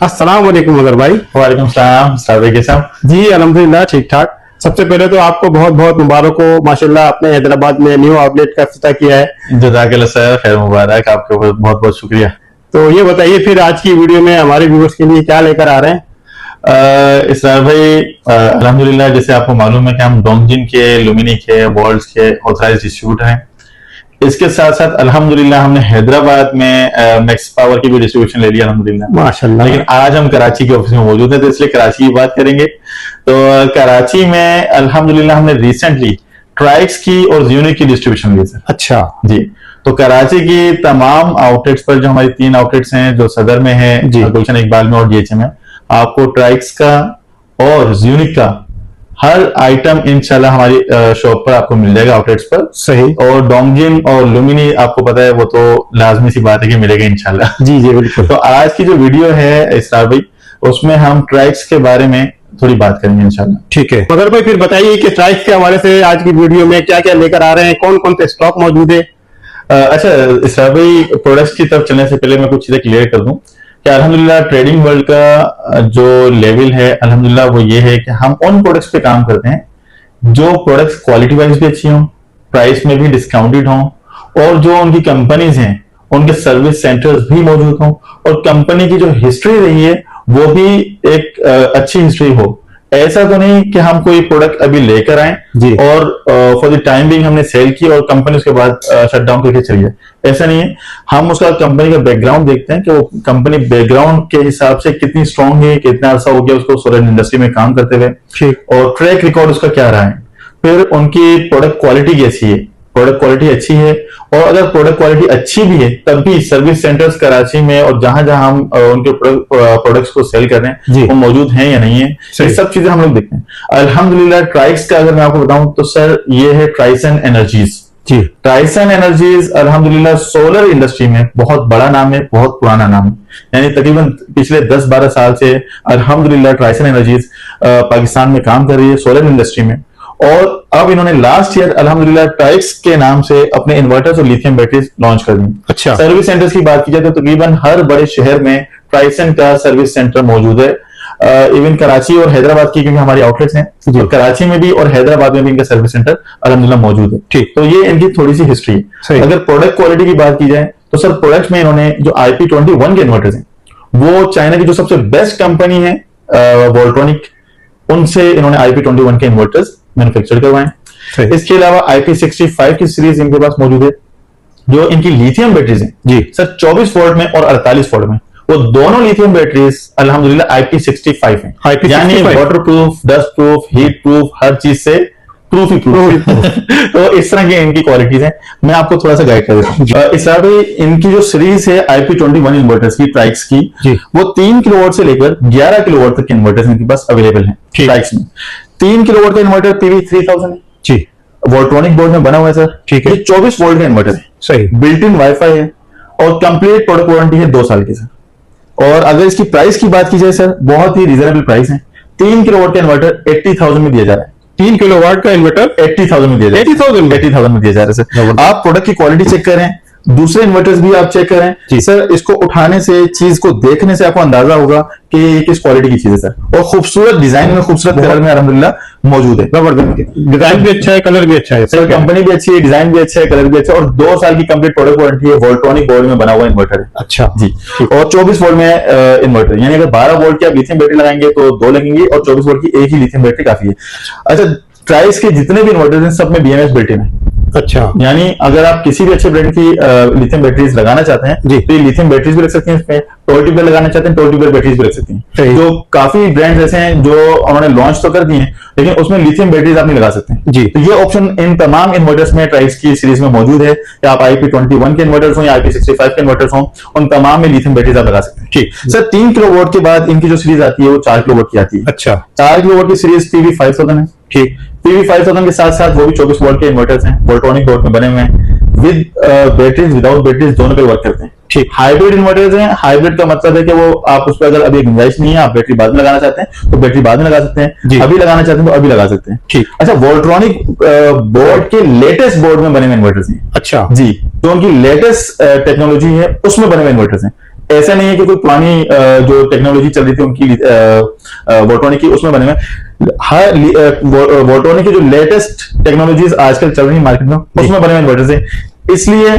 अस्सलाम वालेकुम मगर भाई। वालेकुम सलाम साहब, कैसे हैं? जी अल्हम्दुलिल्लाह ठीक ठाक। सबसे पहले तो आपको बहुत बहुत मुबारक हो, माशाल्लाह आपने हैदराबाद में न्यू आउटलेट का इफ्तिताह किया है। जज़ाकल्लाह सर, खैर मुबारक, आपके बहुत बहुत शुक्रिया। तो ये बताइए फिर आज की वीडियो में हमारे व्यूअर्स के लिए क्या लेकर आ रहे हैं? इसरार भाई, अल्हम्दुलिल्लाह जैसे आपको मालूम है कि हम डोंगजिन के, लुमिनी के, वर्ल्ड्स के ऑथराइज्ड डिस्ट्रीब्यूटर हैं। इसके साथ साथ अल्हम्दुलिल्लाह हमने हैदराबाद में मैक्स पावर की भी डिस्ट्रीब्यूशन ले लिया अल्हम्दुलिल्लाह। माशाल्लाह। लेकिन आज हम कराची के ऑफिस में मौजूद हैं, तो इसलिए कराची की बात करेंगे। तो कराची में अल्हम्दुलिल्लाह हमने रिसेंटली ट्राइक्स की और ज़्यूनिक की डिस्ट्रीब्यूशन ली सर। अच्छा जी, तो कराची की तमाम आउटलेट्स पर, जो हमारी 3 आउटलेट्स हैं, जो सदर में है, गुलशन इकबाल में और डीएचए में, आपको ट्राइक्स का और ज़्यूनिक का हर आइटम इंशाल्लाह हमारी शॉप पर आपको मिल जाएगा, आउटलेट्स पर। सही। और डोंगजिन और लुमिनी आपको पता है, वो तो लाजमी सी बात है कि मिलेगा इंशाल्लाह। जी जी बिल्कुल। तो आज की जो वीडियो है इसरार भाई, उसमें हम ट्राइक्स के बारे में थोड़ी बात करेंगे इंशाल्लाह। ठीक है मगर भाई, फिर बताइए कि ट्राइक्स के हवाले से आज की वीडियो में क्या क्या लेकर आ रहे हैं, कौन कौन से स्टॉक मौजूद है? अच्छा इसरार भाई, प्रोडक्ट्स की तरफ चलने से पहले मैं कुछ चीजें क्लियर कर दूं कि अल्हम्दुलिल्लाह ट्रेडिंग वर्ल्ड का जो लेवल है अल्हम्दुलिल्लाह वो ये है कि हम उन प्रोडक्ट्स पे काम करते हैं जो प्रोडक्ट्स क्वालिटी वाइज भी अच्छी हों, प्राइस में भी डिस्काउंटेड हों, और जो उनकी कंपनीज हैं उनके सर्विस सेंटर्स भी मौजूद हों, और कंपनी की जो हिस्ट्री रही है वो भी एक अच्छी हिस्ट्री हो। ऐसा तो नहीं कि हम कोई प्रोडक्ट अभी लेकर आए और फॉर द टाइम बिंग हमने सेल की और कंपनी उसके बाद शट डाउन करके चली है, ऐसा नहीं है। हम उसका कंपनी का बैकग्राउंड देखते हैं कि वो कंपनी बैकग्राउंड के हिसाब से कितनी स्ट्रांग है, कितना अर्सा हो गया उसको सोलर इंडस्ट्री में काम करते हुए, और ट्रैक रिकॉर्ड उसका क्या रहा है, फिर उनकी प्रोडक्ट क्वालिटी कैसी है, प्रोडक्ट क्वालिटी अच्छी है, और अगर प्रोडक्ट क्वालिटी अच्छी भी है तब भी सर्विस सेंटर्स कराची में और जहां जहां हम उनके प्रोडक्ट्स को सेल कर रहे हैं वो मौजूद हैं या नहीं है, ये सब चीजें हम लोग देखते हैं। अल्हम्दुलिल्लाह ट्राइक्स का अगर मैं आपको बताऊं तो सर ये है ट्राइसन एनर्जीज। जी, ट्राइसन एनर्जीज अल्हम्दुलिल्लाह सोलर इंडस्ट्री में बहुत बड़ा नाम है, बहुत पुराना नाम है, यानी तकरीबन पिछले 10-12 साल से अल्हम्दुलिल्लाह ट्राइसन एनर्जीज पाकिस्तान में काम कर रही है सोलर इंडस्ट्री में। और अब इन्होंने लास्ट ईयर अल्हम्दुलिल्लाह ट्राइक्स के नाम से अपने इन्वर्टर्स और लिथियम बैटरीज लॉन्च कर दी। अच्छा। सर्विस सेंटर्स की बात की जाए तो तकरीबन हर बड़े शहर में ट्राइसन का सर्विस सेंटर मौजूद है। इवन कराची और हैदराबाद की, क्योंकि हमारी आउटलेट्स हैं, और कराची में भी और हैदराबाद में भी इनका सर्विस सेंटर अल्हम्दुलिल्लाह मौजूद है। ठीक, तो ये इनकी थोड़ी सी हिस्ट्री है। अगर प्रोडक्ट क्वालिटी की बात की जाए तो सर प्रोडक्ट में इन्होंने जो IP21 के इन्वर्टर्स हैं वो चाइना की जो सबसे बेस्ट कंपनी है वोल्ट्रॉनिक, उनसे इन्होंने IP21 के इन्वर्टर्स मैन्युफैक्चर करवाएं। इसके अलावा IP65 की सीरीज इनके पास मौजूद है, जो इनकी लिथियम बैटरीज हैं जी सर, 24 वोल्ट में और 48 वोल्ट में। वो दोनों लिथियम बैटरीज अल्हम्दुलिल्लाह IP65 हैं, यानी water proof, dust proof, heat proof, हर चीज से प्रूफ ही प्रूफ। तो इस तरह की इनकी क्वालिटीज हैं। मैं आपको थोड़ा सा गाइड कर देता हूँ। इस तरह भी इनकी जो सीरीज है IP21 इन्वर्टर्स की, ट्राइक्स की, वो 3 किलोवाट से लेकर 11 किलोवाट तक के इन्वर्टर्स इनके पास अवेलेबल हैं ट्राइक्स में। 3 किलोवाट का इन्वर्टर PV3000 है जी, वोल्ट्रॉनिक बोर्ड में बना हुआ है सर। ठीक है, 24 वोल्ट का इन्वर्टर है, सही, बिल्ट इन वाईफाई है, और कंप्लीट प्रोडक्ट वारंटी है 2 साल की सर। और अगर इसकी प्राइस की बात की जाए सर, बहुत ही रिजनेबल प्राइस है। 3 किलोवाट का इन्वर्टर 80,000 में दिया जा रहा है। 3 किलोवाट का इन्वर्टर 80,000 में दिया जा रहा है। 80,000 में दिया जा रहा है सर। आप प्रोडक्ट की क्वालिटी चेक करें, दूसरे इन्वर्टर्स भी आप चेक करें सर, इसको उठाने से, चीज को देखने से आपको अंदाजा होगा कि ये किस क्वालिटी की चीज है सर। और खूबसूरत डिजाइन में, खूबसूरत कलर में अल्हम्दुलिल्लाह मौजूद है। डिजाइन भी अच्छा है, कलर भी अच्छा है सर, कंपनी भी अच्छी है, डिजाइन भी अच्छा है, कलर भी अच्छा है, और 2 साल की कंप्लीट प्रोडक्ट वारंटी है। वोल्ट्रॉनिक बोर्ड में बना हुआ इन्वर्टर है। अच्छा जी, और 24 वोल्ट में इन्वर्टर, यानी अगर 12 वोल्ट की आप लिथियम बैटरी लगाएंगे तो 2 लगेंगे, और 24 वोल्ट की एक ही लिथियम बैटरी काफी है। अच्छा, ट्राइस के जितने भी इन्वर्टर हैं सब में BMS बिल्ट इन है। अच्छा, यानी अगर आप किसी भी अच्छे ब्रांड की लिथियम बैटरीज लगाना चाहते हैं तो ये लिथियम बैटरीज भी रख सकते हैं, इसमें टोल ट्यूबवेल लगाना चाहते हैं टोल ट्यूबवेल बैटरीज भी रख सकते हैं। जो काफी ब्रांड्स ऐसे हैं जो उन्होंने लॉन्च तो कर दिए हैं, लेकिन उसमें लिथियम बैटरीज आप नहीं लगा सकते हैं जी। तो ये ऑप्शन इन तमाम इन्वर्टर्स में ट्राइस की सीरीज में मौजूद है कि आप IP21 के इन्वर्टर्स हो या IP65 के इन्वर्टर्स हो, उन तमाम में लिथियम बैटरीज आप लगा सकते हैं। ठीक सर, 3 किलोवाट के बाद इनकी जो सीरीज आती है वो 4 किलोवाट की आती है। अच्छा, 4 किलोवाट की सीरीज PV5000 है। ठीक, PV5000 के साथ साथ वो भी 24 वोल्ट के इन्वर्टर्स हैं, वोल्ट्रॉनिक बोर्ड में बने हुए हैं, विद बैटरीज, विदाउट बैटरीज, दोनों पे वर्क करते हैं। ठीक, हाइब्रिड इन्वर्टर्स हैं। हाइब्रिड का मतलब है कि वो आप उस पर अगर अभी गुंजाइश नहीं है, आप बैटरी बाद में लगाना चाहते हैं तो बैटरी बाद में लगा सकते हैं, अभी लगाना चाहते हैं तो अभी लगा सकते हैं। ठीक, अच्छा, वोल्ट्रॉनिक बोर्ड के लेटेस्ट बोर्ड में बने हुए इन्वर्टर्स हैं। अच्छा जी, जो उनकी लेटेस्ट टेक्नोलॉजी है उसमें बने हुए इन्वर्टर्स हैं। ऐसा नहीं है कि कोई पुरानी जो टेक्नोलॉजी चल रही थी उनकी वोल्ट्रॉनिक की उसमें बने हुए। हर वोल्ट्रॉनिक की जो लेटेस्ट टेक्नोलॉजीज आजकल चल रही है मार्केट में उसमें बने हुए इन्वर्टर्स है। इसलिए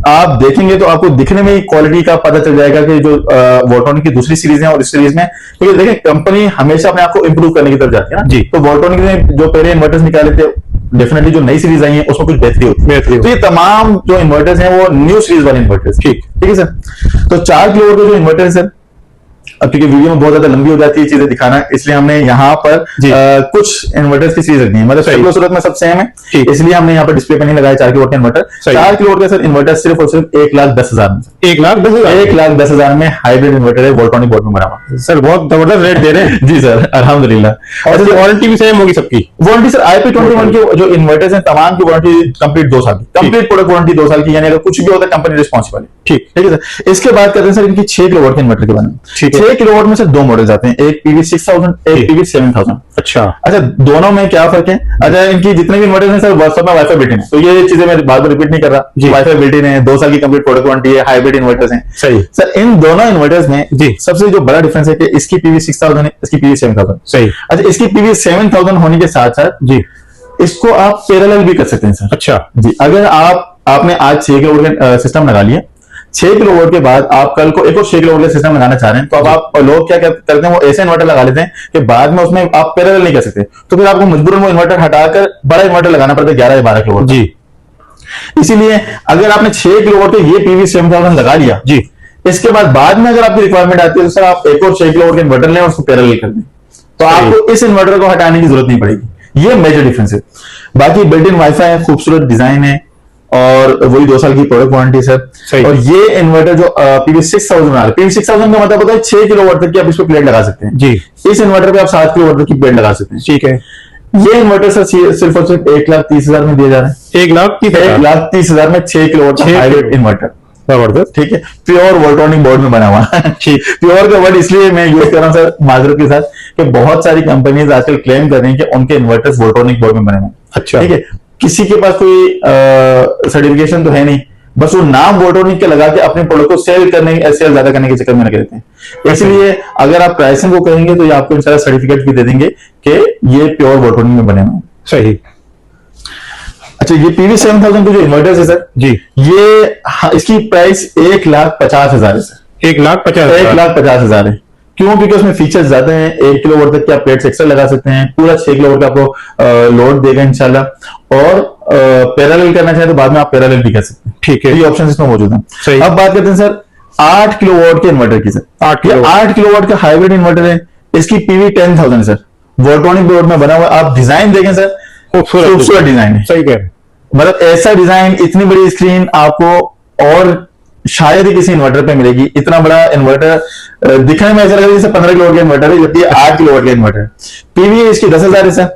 आप देखेंगे तो आपको दिखने में ही क्वालिटी का पता चल जाएगा कि जो वोल्ट्रॉनिक की दूसरी सीरीज है और इस सीरीज में, क्योंकि देखिए कंपनी हमेशा अपने आप को इंप्रूव करने की तरफ जाती है ना जी। तो वोल्ट्रॉनिक ने जो पहले इन्वर्टर्स निकाले थे डेफिनेटली जो नई सीरीज आई है उसमें कुछ बेहतरी होती है। तो ये तमाम जो इन्वर्टर्स हैं वो न्यू सीरीज वाले इन्वर्टर्स। ठीक है सर। तो 4 किलोवाट के जो इन्वर्टर्स है, अब क्योंकि वीडियो में बहुत ज्यादा लंबी हो जाती है चीजें दिखाना, इसलिए हमने यहाँ पर कुछ इन्वर्टर्स की सीरीज रखनी है, मतलब शक्ल सूरत में सब सेम है, इसलिए हमने यहाँ पर डिस्प्ले पर नहीं लगाया 4 किलोवाट का इन्वर्टर। 4 किलोवाट का सर इन्वर्टर सिर्फ और सिर्फ 1,10,000 में, 1,10,000 में हाइब्रिड इन्वर्टर है वोल्ट्रॉनिक बोर्ड में बना हुआ। सर बहुत जबरदस्त रेट दे रहे हैं। जी सर अल्हम्दुलिल्लाह। और वारंटी भी सेम होगी सबकी? वारंटी सर IP21 के जो इन्वर्टर्स हैं तमाम की वारंटी कंप्लीट 2 साल की, कंप्लीट प्रोडक्ट वारंटी 2 साल की, यानी अगर कुछ भी होता है कंपनी रिस्पॉन्सिबल है। ठीक है सर। इसके बाद करते हैं सर इनकी 6 किलोवाट के इन्वर्टर के बारे में। 6 किलोवाट में सर 2 मॉडल्स आते हैं, एक PV6000, एक PV7000। अच्छा, दोनों में क्या फर्क है? अच्छा, इनकी जितने भी इन्वर्टर्स हैं सर सब में वाईफाई बिल्ट इन है, तो ये चीजें मैं बार बार रिपीट नहीं कर रहा। वाईफाई बिल्ट इन है, 2 साल की कंप्लीट प्रोडक्ट वारंटी है, हाइब्रिड इन्वर्टर्स हैं। सही सर। इन दोनों इन्वर्टर्स में जी सबसे जो बड़ा डिफरेंस है कि इसकी PV6000 है, इसकी PV7000। सही। अच्छा, इसकी PV7000 होने के साथ साथ जी इसको आप पैरेलल भी कर सकते हैं सर। अच्छा जी। अगर आपने आज 6 किलोवाट का सिस्टम लगा लिया, 6 किलोवाट के बाद आप कल को एक और 6 किलोवाट का सिस्टम लगाना चाह रहे हैं, तो अब आप लोग क्या करते हैं, वो ऐसे इन्वर्टर लगा लेते हैं कि बाद में उसमें आप पैरेलल नहीं कर सकते, तो फिर आपको मजबूरन वो इन्वर्टर हटाकर बड़ा इन्वर्टर लगाना पड़ता है 11 या 12 किलोवाट जी। इसीलिए अगर आपने 6 किलोवाट का ये PV7000 लगा लिया जी, इसके बाद में अगर आपकी रिक्वायरमेंट आती है तो सर आप एक और 6 किलोवाट का इन्वर्टर लें और उसको पैरेलल कर दें, तो आपको इस इन्वर्टर को हटाने की जरूरत नहीं पड़ेगी। ये मेजर डिफरेंस है। बाकी बिल्ट इन वाईफाई है, खूबसूरत डिजाइन है और वही 2 साल की प्रोडक्ट वारंटी सर। और ये इन्वर्टर जो PV6000 में आ रहा है, PV6000 का मतलब होता है 6 किलोवाट तक की आप इस पर प्लेट लगा सकते हैं जी। इस इन्वर्टर पे आप 7 किलोवाट तक की प्लेट लगा सकते हैं। ठीक है। ये इन्वर्टर सर सिर्फ और सिर्फ 1,30,000 में दिया जा रहा है। 1,30,000 में 6 किलोवाट हाइब्रिड इन्वर्टर। जबरदस्त। ठीक है। प्योर वोल्ट्रॉनिक बोर्ड में बना हुआ है। ठीक। प्योर का वर्ड इसलिए मैं यूज कर रहा हूँ सर माजरत के साथ कि बहुत सारी कंपनीज आजकल क्लेम कर रही हैं कि उनके इन्वर्टर्स वोल्ट्रॉनिक बोर्ड में बने हुए। अच्छा। ठीक है। किसी के पास कोई सर्टिफिकेशन तो है नहीं, बस वो नाम वोल्ट्रॉनिक के लगा के अपने प्रोडक्ट को सेल ज्यादा करने के चक्कर में लगे रहते हैं। इसलिए अगर आप प्राइसिंग को कहेंगे तो ये आपको इंशाल्लाह सर्टिफिकेट भी दे देंगे कि ये प्योर वोल्ट्रॉनिक में बने हुए हैं। सही। अच्छा, ये PV7000 के जो इन्वर्टर्स है सर जी, ये इसकी प्राइस 1,50,000 है सर। 1,50,000 है। क्यों? क्योंकि उसमें फीचर्स ज्यादा हैं। 1 किलोवाट तक की आप प्लेट्स एक्स्ट्रा लगा सकते हैं, पूरा 6 किलोवाट का आपको लोड देगा इंशाल्लाह, और पैरेलल करना चाहे तो बाद में आप पैरेलल भी कर सकते हैं। ठीक है। ये ऑप्शन इसमें मौजूद है। अब बात करते हैं सर 8 किलोवाट के इन्वर्टर की सर। 8 किलोवाट का हाइब्रिड इन्वर्टर है, इसकी PV10,000 है सर, वोल्ट्रॉनिक बोर्ड में बना हुआ। आप डिजाइन देखें सर, खूबसूरत डिजाइन है। सही कह रहे हैं। मतलब ऐसा डिजाइन, इतनी बड़ी स्क्रीन आपको और शायद ही किसी इन्वर्टर पे मिलेगी। इतना बड़ा इन्वर्टर दिखने में ऐसा लगेगा जैसे 15 किलोवाट का इन्वर्टर है, जबकि 8 किलोवाट का इन्वर्टर है। PV इसकी 10,000 है सर,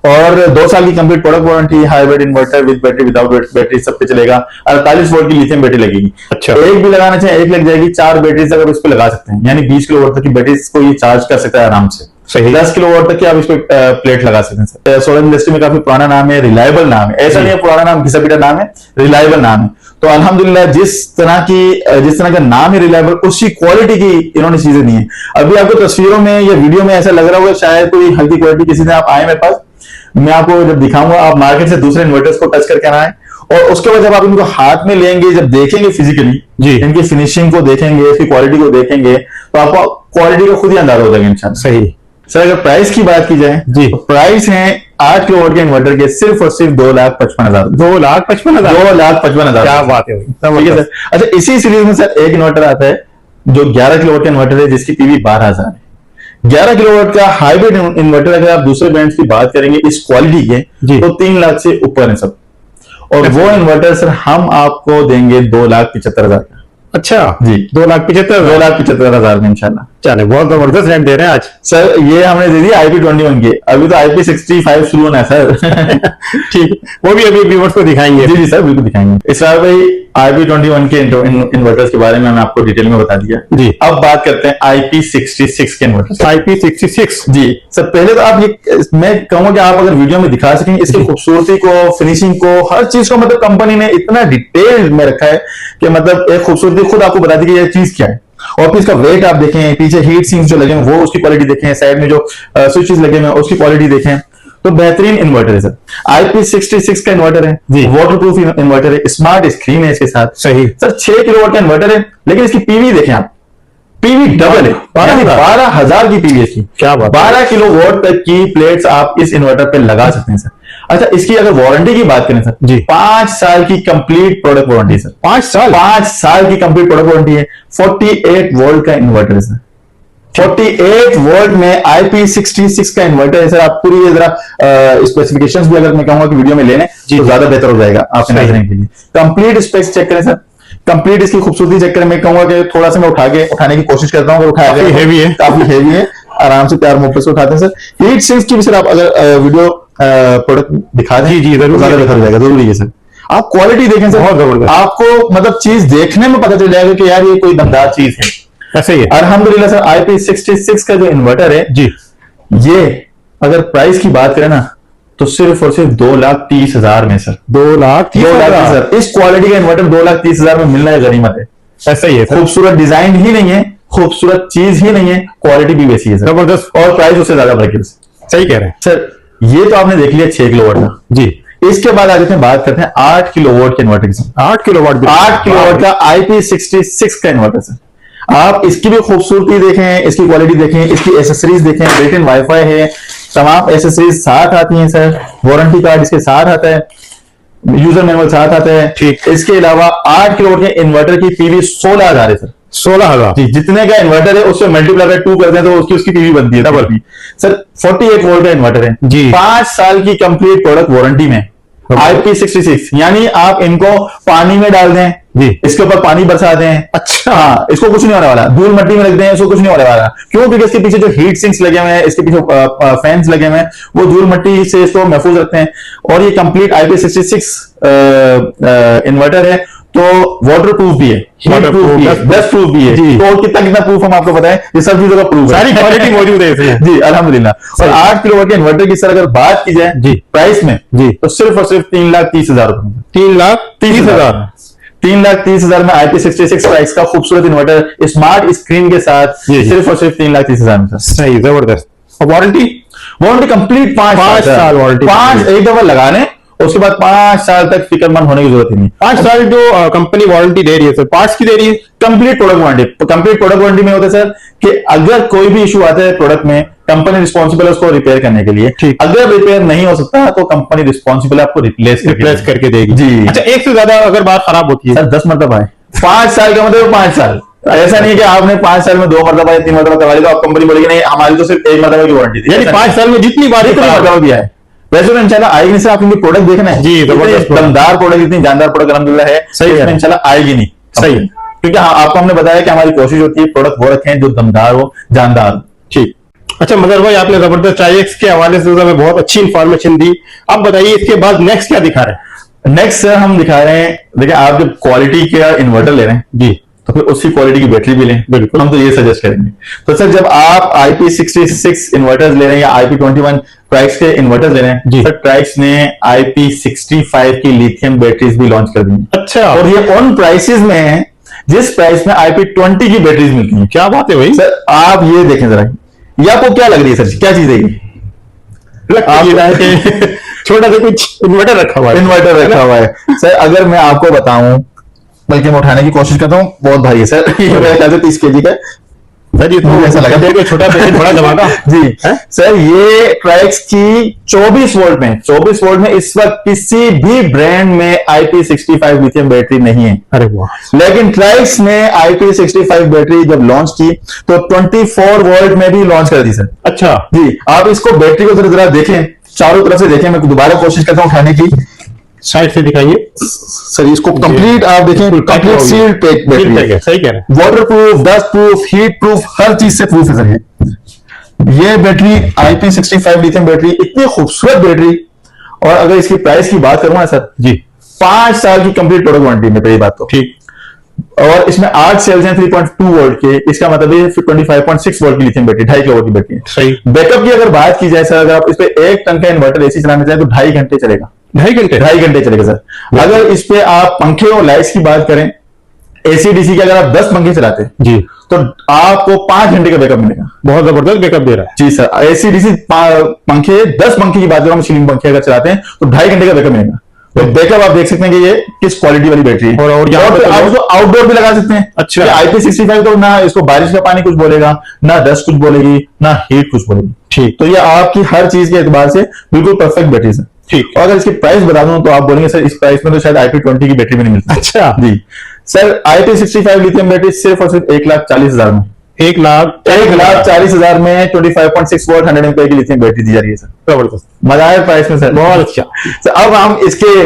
और 2 साल की complete product warranty, hybrid inverter with battery without battery सब पे चलेगा। 48 वोल्ट की लिथियम बैटरी लगेगी। अच्छा। एक भी लगाना चाहे एक लग जाएगी, 4 बैटरीज अगर इस पे लगा सकते हैं, यानी 20 किलोवाट तक की बैटरीज को ये चार्ज कर सकता है आराम से। सही। 10 किलोवाट तक की आप इस पे प्लेट लगा सकते हैं। सोलर इंडस्ट्री में काफी पुराना नाम है, रिलायबल नाम है, ऐसा नहीं है पुराना नाम घिसा पीटा नाम है, रिलायबल नाम है। तो अल्हम्दुलिल्लाह जिस तरह का नाम है रिलायबल, उसी क्वालिटी की इन्होंने चीजें दी है। अभी आपको तस्वीरों में या वीडियो में ऐसा लग रहा होगा शायद कोई हल्की क्वालिटी किसी ने, आप आए मेरे पास, मैं आपको जब दिखाऊंगा आप मार्केट से दूसरे इन्वर्टर्स को टच करके आए, और उसके बाद जब आप इनको हाथ में लेंगे, जब देखेंगे फिजिकली जी, इनकी फिनिशिंग को देखेंगे, इसकी क्वालिटी को देखेंगे, तो आपको क्वालिटी का खुद ही अंदाजा हो जाएगा इंशाल्लाह। सही। सर अगर प्राइस की बात की जाए जी, तो प्राइस है 8 किलोवाट के इन्वर्टर के सिर्फ और सिर्फ 2,55,000। 2,55,000। क्या बात है। ठीक है सर। अच्छा, इसी सीरीज में सर एक इन्वर्टर आता है जो 11 किलोवाट का इन्वर्टर है, जिसकी PV 12,000 है। 11 किलोवाट का हाइब्रिड इन्वर्टर अगर आप दूसरे ब्रांड्स की बात करेंगे इस क्वालिटी के, तो 3 लाख से ऊपर है सब, और वो इन्वर्टर सर हम आपको देंगे 2,75,000 का। अच्छा जी, 2,75,000 में इंशाल्लाह। चले, बहुत जबरदस्त रेट दे रहे हैं आज सर। ये हमने दे दी IP21 के, अभी तो IP65 शुरू होना है सर। ठीक, वो भी अभी व्यूअर्स को दिखाएंगे। जी सर, बिल्कुल दिखाएंगे। इसरार भाई IP21 के इन्वर्टर्स के बारे में हमने आपको डिटेल में बता दिया जी। अब बात करते हैं IP66 के इन्वर्टर। IP66 जी सर, पहले तो आप ये मैं कहूंगा कि आप अगर वीडियो में दिखा सकें इसकी खूबसूरती को, फिनिशिंग को, हर चीज को, मतलब कंपनी ने इतना डिटेल में रखा है कि मतलब एक खूबसूरती खुद आपको बता दी कि ये चीज क्या है। और फिर इसका वेट आप देखें, पीछे हीट सिंक्स जो लगे हैं वो उसकी क्वालिटी देखें, साइड में जो स्विचेस लगे हैं उसकी क्वालिटी देखें, तो बेहतरीन इन्वर्टर है सर। IP66 का इन्वर्टर है जी, वाटरप्रूफ इन्वर्टर है, स्मार्ट स्क्रीन है इसके साथ। सही सर 6 किलोवाट का इन्वर्टर है, लेकिन इसकी पीवी देखें आप, पीवी डबल है, 12,000 की पीवी इसकी। क्या बात, 12 किलोवाट तक की प्लेट्स आप इस इन्वर्टर पे लगा सकते हैं सर। अच्छा, इसकी अगर वारंटी की बात करें सर जी, 5 साल की कंप्लीट प्रोडक्ट वारंटी सर। 5 साल की कंप्लीट प्रोडक्ट वारंटी है। 48 वोल्ट का इन्वर्टर है सर। 48 वोल्ट में IP66 का इन्वर्टर है सर। आप पूरी ये जरा स्पेसिफिकेशंस भी अगर मैं कहूंगा कि वीडियो में ले लें तो ज्यादा बेहतर हो जाएगा आप समझने के लिए। कंप्लीट स्पेक्स चेक करें सर, कंप्लीट इसकी खूबसूरती चेक करें। मैं कहूंगा कि थोड़ा सा मैं उठाने की कोशिश करता हूँ, काफी हेवी है, काफी हेवी है, आराम से प्यार मोहब्बत से उठाते हैं सर। हीट सिंक्स की भी सर आप अगर वीडियो प्रोडक्ट दिखा दें जी जरूर, ज्यादा बेहतर हो जाएगा, जरूरी है सर। आप क्वालिटी देखें सर, बहुत जबरदस्त, आपको मतलब चीज देखने में पता चल जाएगा कि यार ये कोई दमदार चीज है। ऐसे ही है अल्हम्दुलिल्लाह सर। IP66 का जो इन्वर्टर है जी, ये अगर प्राइस की बात करें ना तो सिर्फ और सिर्फ 2,30,000 में सर। 2,30,000 सर। इस क्वालिटी का इन्वर्टर 2,30,000 में मिलना है गनीमत है। ऐसा ही है सर। खूबसूरत डिजाइन ही नहीं है, खूबसूरत चीज ही नहीं है, क्वालिटी भी वैसी है सर, जबरदस्त, और प्राइस उससे ज्यादा बढ़। सही कह रहे हैं सर। ये तो आपने देख लिया 6 किलोवाट का जी। इसके बाद आगे बात करते हैं 8 किलोवाट के इन्वर्टर की। 8 किलोवाट 8 किलोवाट का IP66 का इन्वर्टर सर। आप इसकी भी खूबसूरती देखें, इसकी क्वालिटी देखें, इसकी एसेसरीज देखें। बिल्ट इन वाईफाई है, तमाम एसेसरीज साथ आती हैं सर, वारंटी कार्ड इसके साथ आता है, यूजर मैनुअल साथ आता है। ठीक, इसके अलावा 8 किलोवाट के इन्वर्टर की पीवी 16,000 है सर। 16,000 जी, जितने का इन्वर्टर है उससे मल्टीप्लाई कर 2 करते हैं तो उसकी पीवी बनती है डबल भी सर। 48 वोल्ट का इन्वर्टर है जी, 5 साल की कंप्लीट प्रोडक्ट वारंटी में। IP66 यानी आप इनको पानी में डाल दें जी, इसके ऊपर पानी बरसा दें, अच्छा हाँ, इसको कुछ नहीं होने वाला। धूल मट्टी में रख दें, इसको कुछ नहीं होने वाला। क्यों? क्योंकि इसके पीछे जो हीट सिंक्स लगे हुए हैं, इसके पीछे फैंस लगे हुए हैं, वो धूल मट्टी से इसको महफूज रखते हैं। और ये कंप्लीट IP66 इन्वर्टर है, तो वाटर प्रूफ भी है, हीट प्रूफ भी है, डस्ट प्रूफ भी है जी। तो कितना कितना प्रूफ हम आपको बताएं, ये सब चीजों का प्रूफ है, सारी क्वालिटी मौजूद है इसमें जी अल्हम्दुलिल्लाह। और 8 किलोवाट के इन्वर्टर की सर अगर बात की जाए जी प्राइस में जी, तो सिर्फ और सिर्फ 3,30,000 रुपए। 3,30,000 3,30,000 में IP66 प्राइस का खूबसूरत इन्वर्टर स्मार्ट स्क्रीन के साथ सिर्फ और सिर्फ 3,30,000 में। सही, जबरदस्त। और वारंटी कंप्लीट 5 साल वारंटी, 5 एक दफा लगाने, उसके बाद 5 साल तक फिक्रमंद होने की जरूरत ही नहीं। 5 साल जो कंपनी वारंटी दे रही है सर, पार्ट्स की दे रही है, complete product warranty. Complete product warranty में होता है सर कि अगर कोई भी इशू आता है प्रोडक्ट में, कंपनी रिस्पॉन्सिबल है उसको रिपेयर करने के लिए। ठीक, अगर रिपेयर नहीं हो सकता तो कंपनी रिस्पॉन्सिबल है आपको रिप्लेस करके देगी जी। अच्छा, एक से ज्यादा अगर बात खराब होती है सर 10 मरतबा है। 5 साल का मतलब 5 साल, ऐसा नहीं है कि आपने 5 साल में 2 मरतबा या 3 मरतबा करवा ली तो आप कंपनी बोलेगी नहीं हमारी तो सिर्फ 1 मरतबा की वारंटी थी। यानी 5 साल में जितनी बार मरतबा दिया है। वैसे तो इंशाल्लाह आएगी नहीं सर, आप इनकी प्रोडक्ट देखना है जी, दमदार प्रोडक्ट, इतनी जानदार प्रोडक्ट अल्हम्दुलिल्लाह है, सही है, इंशाल्लाह आएगी नहीं। सही, क्योंकि हाँ आपको हमने बताया कि हमारी कोशिश होती है प्रोडक्ट वो रखें जो दमदार हो, जानदार हो। ठीक। अच्छा मजहर भाई, आपने जबरदस्त IX के हवाले से हमें बहुत अच्छी इंफॉर्मेशन दी। अब बताइए इसके बाद नेक्स्ट क्या दिखा रहे हैं? नेक्स्ट सर हम दिखा रहे हैं, देखिए आप जब क्वालिटी का इन्वर्टर ले रहे हैं जी, तो फिर उसी क्वालिटी की बैटरी भी लें। बिल्कुल, हम तो ये सजेस्ट करेंगे। तो सर जब आप IP66 इन्वर्टर्स ले रहे हैं या IP21 ट्राइक्स के इन्वर्टर्स ले रहे हैं जी, सर ट्राइक्स ने IP65 की लिथियम बैटरीज भी लॉन्च कर दी। अच्छा, और ये उन प्राइसेस में है जिस प्राइस में IP20 की बैटरीज मिलती हैं। क्या बात है भाई सर, आप ये देखें जरा, ये आपको क्या लग रही है सर, क्या चीज है ये? छोटा सा कुछ इन्वर्टर रखा हुआ है, इन्वर्टर रखा हुआ है सर। अगर मैं आपको बताऊं, बल्कि मैं उठाने की कोशिश करता हूँ, बहुत भारी है सर, ये मेरे ख्याल से 30 kg का सर। ये तो ऐसा लगा देखो छोटा पैकेट बड़ा धमाका जी है? सर ये ट्राइक्स की 24 वोल्ट में, 24 वोल्ट में इस वक्त किसी भी ब्रांड में IP65 लिथियम बैटरी नहीं है। अरे वाह। लेकिन ट्राइक्स ने IP65 बैटरी जब लॉन्च की तो 24 वोल्ट में भी लॉन्च कर दी सर। अच्छा जी, आप इसको बैटरी को जरा देखें, चारों तरफ से देखें। मैं दोबारा कोशिश करता हूँ उठाने की, साइड से दिखाइए सर। इसको कंप्लीट आप देखें, कंप्लीट सील्ड पैक बैटरी है। सही कह रहे हैं, water proof, dust proof, heat proof, हर चीज से प्रूफ है सर। ये बैटरी IP65 लिथियम बैटरी, इतनी खूबसूरत बैटरी। और अगर इसकी प्राइस की बात करूं ना सर जी, 5 साल की कंप्लीट प्रोडक्ट वारंटी में पहली बात तो ठीक। और इसमें 8 सेल्स हैं 3.2 वोल्ट के, इसका मतलब है 25.6 वोल्ट की लिथियम बैटरी, 2.5 किलोवाट की बैटरी है। सही। बैकअप की अगर बात की जाए सर, अगर आप इस पे 1 टन का इन्वर्टर एसी चलाना चाहें तो 2.5 घंटे चलेगा। 2.5 घंटे चलेगा सर। अगर इस पे आप पंखे और लाइट्स की बात करें एसी डीसी के अगर आप 10 पंखे चलाते हैं जी, तो आपको 5 घंटे का बैकअप मिलेगा। बहुत जबरदस्त बैकअप दे रहा है। जी सर, एसी डीसी पंखे 10 पंखे की बात करें, सीलिंग पंखे अगर चलाते हैं तो 2.5 घंटे का बैकअप मिलेगा। तो बैकअप आप देख सकते हैं कि ये किस क्वालिटी वाली बैटरी है। और यहाँ पे तो आप उसको आउटडोर भी लगा सकते हैं। अच्छा। IP65 तो ना इसको बारिश का पानी कुछ बोलेगा, ना डस्ट कुछ बोलेगी, ना हीट कुछ बोलेगी। ठीक। तो ये आपकी हर चीज के एतबार से बिल्कुल परफेक्ट बैटरी है। ठीक। और अगर इसकी प्राइस बता दूं तो आप बोलेंगे सर इस प्राइस में तो शायद IP20 की बैटरी भी नहीं मिलती। अच्छा जी सर, IP65 लिथियम बैटरी सिर्फ और सिर्फ 1,40,000 में, 1,40,000 में 25.6 वोल्ट 100 एम्पीयर की लिथियम बैटरी दी जा रही है सर। जबरदस्त, मजाक प्राइस में सर, बहुत अच्छा। सर अब हम इसके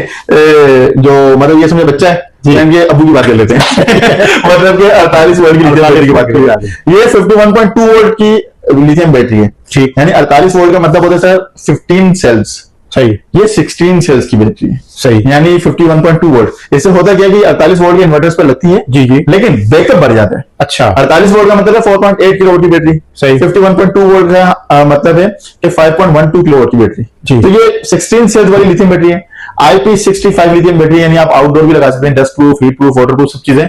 जो मतलब ये समझे बच्चा है जी, हम ये अबू की बात कर लेते हैं मतलब कि 48 वोल्ट की लिथियम बैटरी की बात करें। ये 51.2 वोल्ट की लिथियम बैटरी है। ठीक। यानी 48 वोल्ट का मतलब होता है सर 15 सेल्स। सही। ये 16 सेल्स की बैटरी है। सही। यानी 51.2 वोल्ट। इससे होता क्या है कि 48 वोल्ट के इन्वर्टर्स पर लगती है जी जी, लेकिन बैकअप बढ़ जाता है। अच्छा। 48 वोल्ट का मतलब है 4.8 किलोवाट की बैटरी। सही। 51.2 वोल्ट का मतलब है कि 5.12 किलोवाट की बैटरी। जी। तो ये 16 सेल्स वाली लिथियम बैटरी है। IP65 लिथियम बैटरी, यानी आप आउटडोर भी लगा सकते हैं, dust proof, heat proof, water proof, सब चीजें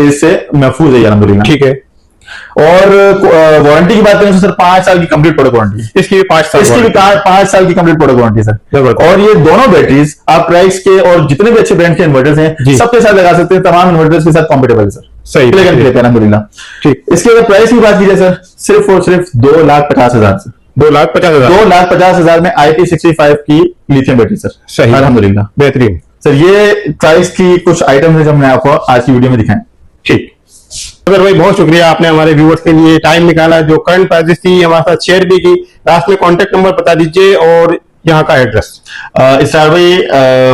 इससे महफूज है अल्हम्दुलिल्लाह। ठीक है। और वारंटी की बात करें तो सर 5 साल की कंप्लीट प्रोडक्ट वारंटी है। इसकी भी 5 साल इसकी भी 5 साल की कंप्लीट प्रोडक्ट वारंटी सर। जबरदस्त। और ये दोनों बैटरीज आप प्राइस के और जितने भी अच्छे ब्रांड के इन्वर्टर्स हैं सबके साथ लगा सकते हैं, तमाम इन्वर्टर्स के साथ कॉम्पेटेबल है सर। सही। अल्हम्दुलिल्लाह। ठीक। इसकी अगर प्राइस की बात की जाए सर, सिर्फ और सिर्फ 2,50,000 से 2,50,000 2,50,000 में IP65 की लिथियम बैटरी सर। सही। अल्हम्दुलिल्लाह, बेहतरीन। सर ये प्राइस की कुछ आइटम है जो हमने आपको आज की वीडियो में दिखाएं। ठीक। अगर भाई बहुत शुक्रिया, आपने हमारे व्यूअर्स के लिए टाइम निकाला, जो करंट प्राइसेस थी हमारे साथ शेयर भी की। लास्ट में कॉन्टेक्ट नंबर बता दीजिए और यहाँ का एड्रेस। इसरार भाई,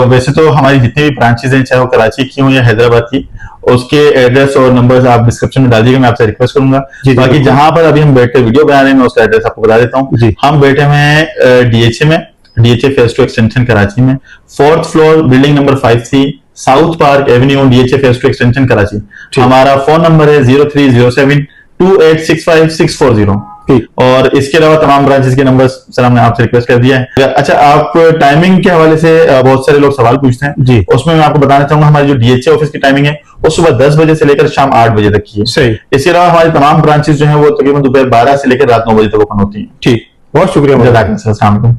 वैसे तो हमारी जितनी भी ब्रांचेज हैं, चाहे वो कराची की हो या हैदराबाद की, उसके एड्रेस और नंबर्स आप डिस्क्रिप्शन में डाल दीजिएगा, मैं आपसे रिक्वेस्ट करूंगा। बाकी जहां पर अभी हम बैठे वीडियो बना रहे हैं मैं उसका एड्रेस आपको बता देता हूँ। हम बैठे हुए हैं DHA में, DHA फेज 2 एक्सटेंशन कराची में, 4th floor, building number 5C, south park Avenue, DHA phase 2 extension Karachi. हमारा फोन नंबर है 03072865 और इसके अलावा तमाम ब्रांचेस के नंबर सर हमने आपसे रिक्वेस्ट कर दिया है। अच्छा, आप टाइमिंग के हवाले से बहुत सारे लोग सवाल पूछते हैं जी, उसमें मैं आपको बताना चाहूंगा हमारी जो DHA ऑफिस की टाइमिंग है वो सुबह 10 बजे से लेकर शाम 8 बजे तक की है। सही। इसके अलावा हमारी तमाम ब्रांचेस जो है वो तकरीबन दोपहर 12 से लेकर रात 9 बजे तक ओपन होती है। ठीक, बहुत शुक्रिया। अस्सलाम वालेकुम।